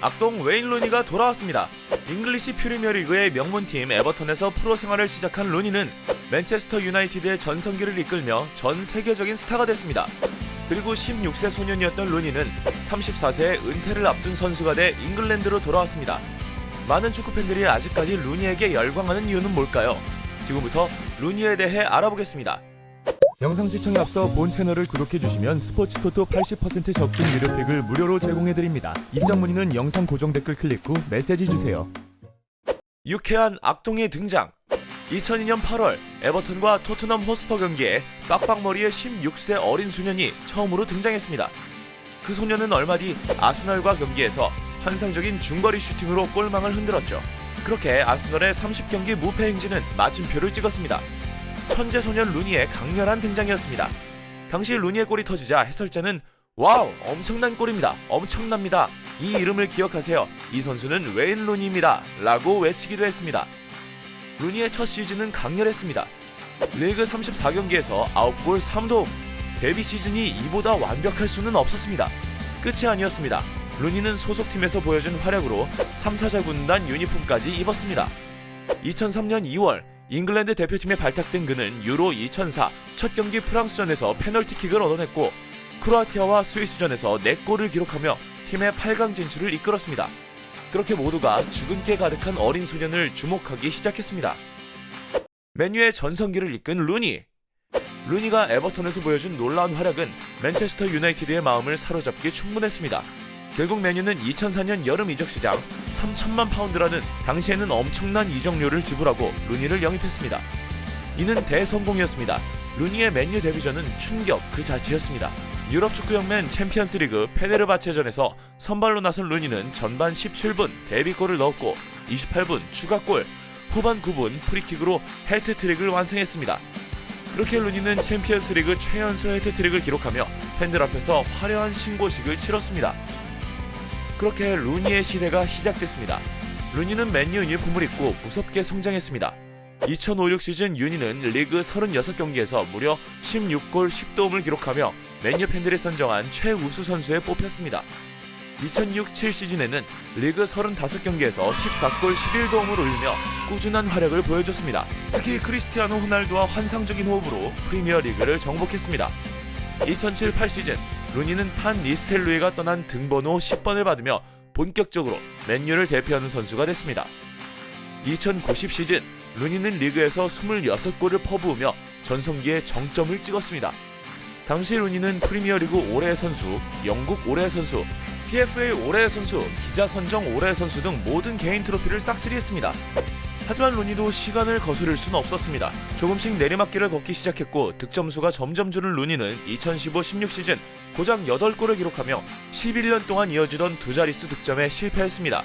악동 웨인 루니가 돌아왔습니다. 잉글리시 프리미어리그의 명문팀 에버턴에서 프로 생활을 시작한 루니는 맨체스터 유나이티드의 전성기를 이끌며 전 세계적인 스타가 됐습니다. 그리고 16세 소년이었던 루니는 34세에 은퇴를 앞둔 선수가 돼 잉글랜드로 돌아왔습니다. 많은 축구팬들이 아직까지 루니에게 열광하는 이유는 뭘까요? 지금부터 루니에 대해 알아보겠습니다. 영상 시청에 앞서 본 채널을 구독해주시면 스포츠토토 80% 적중 유료 팩을 무료로 제공해드립니다. 입장 문의는 영상 고정 댓글 클릭 후 메시지 주세요. 유쾌한 악동의 등장. 2002년 8월 에버턴과 토트넘 호스퍼 경기에 빡빡머리의 16세 어린 소년이 처음으로 등장했습니다. 그 소년은 얼마 뒤 아스널과 경기에서 환상적인 중거리 슈팅으로 골망을 흔들었죠. 그렇게 아스널의 30경기 무패 행진은 마침표를 찍었습니다. 천재 소년 루니의 강렬한 등장이었습니다. 당시 루니의 골이 터지자 해설자는 와우, 엄청난 골입니다. 엄청납니다. 이 이름을 기억하세요. 이 선수는 웨인 루니입니다. 라고 외치기도 했습니다. 루니의 첫 시즌은 강렬했습니다. 리그 34경기에서 9골 3도움. 데뷔 시즌이 이보다 완벽할 수는 없었습니다. 끝이 아니었습니다. 루니는 소속팀에서 보여준 활약으로 3사자 군단 유니폼까지 입었습니다. 2003년 2월 잉글랜드 대표팀에 발탁된 그는 유로 2004 첫 경기 프랑스전에서 페널티킥을 얻어냈고 크로아티아와 스위스전에서 4골을 기록하며 팀의 8강 진출을 이끌었습니다. 그렇게 모두가 주근깨 가득한 어린 소년을 주목하기 시작했습니다. 맨유의 전성기를 이끈 루니. 루니가 에버턴에서 보여준 놀라운 활약은 맨체스터 유나이티드의 마음을 사로잡기 충분했습니다. 결국 맨유는 2004년 여름 이적 시장 3천만 파운드라는 당시에는 엄청난 이적료를 지불하고 루니를 영입했습니다. 이는 대성공이었습니다. 루니의 맨유 데뷔전은 충격 그 자체였습니다. 유럽 축구연맹 챔피언스리그 페네르바체전에서 선발로 나선 루니는 전반 17분 데뷔골을 넣었고 28분 추가골, 후반 9분 프리킥으로 해트트릭을 완성했습니다. 그렇게 루니는 챔피언스리그 최연소 해트트릭을 기록하며 팬들 앞에서 화려한 신고식을 치렀습니다. 그렇게 루니의 시대가 시작됐습니다. 루니는 맨유 유니폼을 입고 무섭게 성장했습니다. 2005-6 시즌 루니는 리그 36경기에서 무려 16골 10도움을 기록하며 맨유 팬들이 선정한 최우수 선수에 뽑혔습니다. 2006-7 시즌에는 리그 35경기에서 14골 11도움을 올리며 꾸준한 활약을 보여줬습니다. 특히 크리스티아노 호날두와 환상적인 호흡으로 프리미어리그를 정복했습니다. 2007-8 시즌 루니는 판 니스텔루이가 떠난 등번호 10번을 받으며 본격적으로 맨유를 대표하는 선수가 됐습니다. 2009-10 시즌 루니는 리그에서 26골을 퍼부으며 전성기의 정점을 찍었습니다. 당시 루니는 프리미어리그 올해의 선수, 영국 올해의 선수, PFA 올해의 선수, 기자 선정 올해의 선수 등 모든 개인 트로피를 싹쓸이했습니다. 하지만 루니도 시간을 거스를 수는 없었습니다. 조금씩 내리막길을 걷기 시작했고 득점수가 점점 줄은 루니는 2015-16 시즌 고작 8골을 기록하며 11년 동안 이어지던 두 자릿수 득점에 실패했습니다.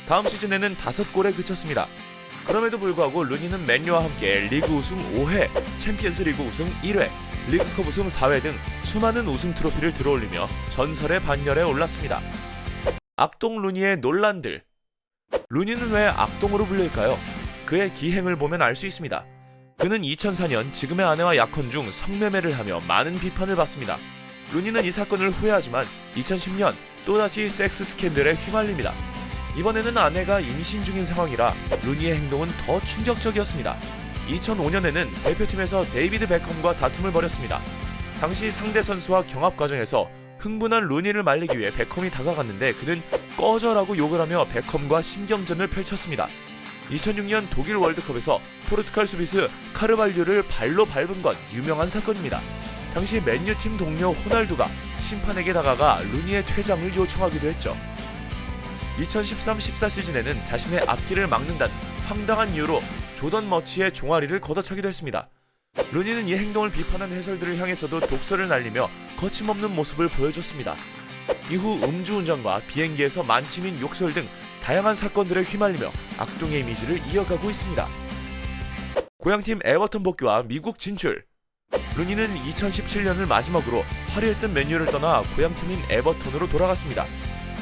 다음 시즌에는 5골에 그쳤습니다. 그럼에도 불구하고 루니는 맨유와 함께 리그 우승 5회, 챔피언스 리그 우승 1회, 리그컵 우승 4회 등 수많은 우승 트로피를 들어올리며 전설의 반열에 올랐습니다. 악동 루니의 논란들. 루니는 왜 악동으로 불릴까요? 그의 기행을 보면 알 수 있습니다. 그는 2004년 지금의 아내와 약혼 중 성매매를 하며 많은 비판을 받습니다. 루니는 이 사건을 후회하지만 2010년 또다시 섹스 스캔들에 휘말립니다. 이번에는 아내가 임신 중인 상황이라 루니의 행동은 더 충격적이었습니다. 2005년에는 대표팀에서 데이비드 베컴과 다툼을 벌였습니다. 당시 상대 선수와 경합 과정에서 흥분한 루니를 말리기 위해 베컴이 다가갔는데 그는 꺼져라고 욕을 하며 베컴과 신경전을 펼쳤습니다. 2006년 독일 월드컵에서 포르투갈 수비수 카르발류를 발로 밟은 건 유명한 사건입니다. 당시 맨유팀 동료 호날두가 심판에게 다가가 루니의 퇴장을 요청하기도 했죠. 2013-14 시즌에는 자신의 앞길을 막는다는 황당한 이유로 조던 머치의 종아리를 걷어차기도 했습니다. 루니는 이 행동을 비판한 해설들을 향해서도 독설을 날리며 거침없는 모습을 보여줬습니다. 이후 음주운전과 비행기에서 만취민 욕설 등 다양한 사건들에 휘말리며 악동의 이미지를 이어가고 있습니다. 고향팀 에버턴 복귀와 미국 진출. 루니는 2017년을 마지막으로 화려했던 맨유를 떠나 고향팀인 에버턴으로 돌아갔습니다.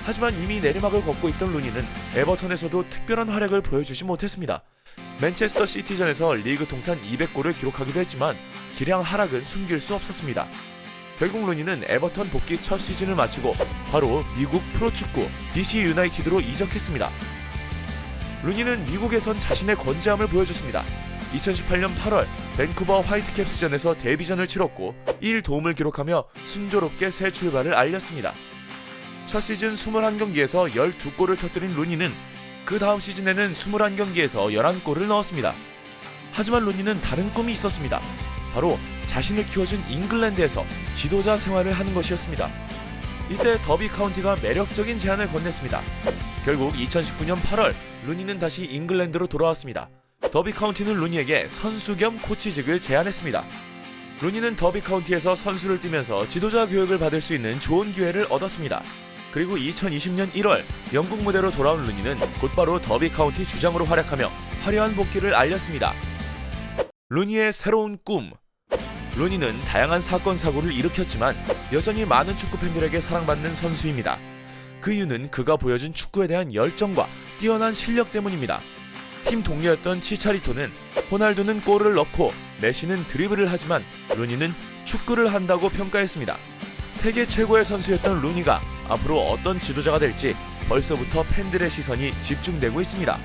하지만 이미 내리막을 걷고 있던 루니는 에버턴에서도 특별한 활약을 보여주지 못했습니다. 맨체스터 시티전에서 리그 통산 200골을 기록하기도 했지만 기량 하락은 숨길 수 없었습니다. 결국 루니는 에버턴 복귀 첫 시즌을 마치고 바로 미국 프로축구 DC 유나이티드로 이적했습니다. 루니는 미국에선 자신의 건재함을 보여줬습니다. 2018년 8월 밴쿠버 화이트캡스전에서 데뷔전을 치렀고 1도움을 기록하며 순조롭게 새 출발을 알렸습니다. 첫 시즌 21경기에서 12골을 터뜨린 루니는 그 다음 시즌에는 21경기에서 11골을 넣었습니다. 하지만 루니는 다른 꿈이 있었습니다. 바로 자신을 키워준 잉글랜드에서 지도자 생활을 하는 것이었습니다. 이때 더비 카운티가 매력적인 제안을 건넸습니다. 결국 2019년 8월 루니는 다시 잉글랜드로 돌아왔습니다. 더비 카운티는 루니에게 선수 겸 코치직을 제안했습니다. 루니는 더비 카운티에서 선수를 뛰면서 지도자 교육을 받을 수 있는 좋은 기회를 얻었습니다. 그리고 2020년 1월 영국 무대로 돌아온 루니는 곧바로 더비 카운티 주장으로 활약하며 화려한 복귀를 알렸습니다. 루니의 새로운 꿈. 루니는 다양한 사건 사고를 일으켰지만 여전히 많은 축구 팬들에게 사랑받는 선수입니다. 그 이유는 그가 보여준 축구에 대한 열정과 뛰어난 실력 때문입니다. 팀 동료였던 치차리토는 호날두는 골을 넣고 메시는 드리블을 하지만 루니는 축구를 한다고 평가했습니다. 세계 최고의 선수였던 루니가 앞으로 어떤 지도자가 될지 벌써부터 팬들의 시선이 집중되고 있습니다.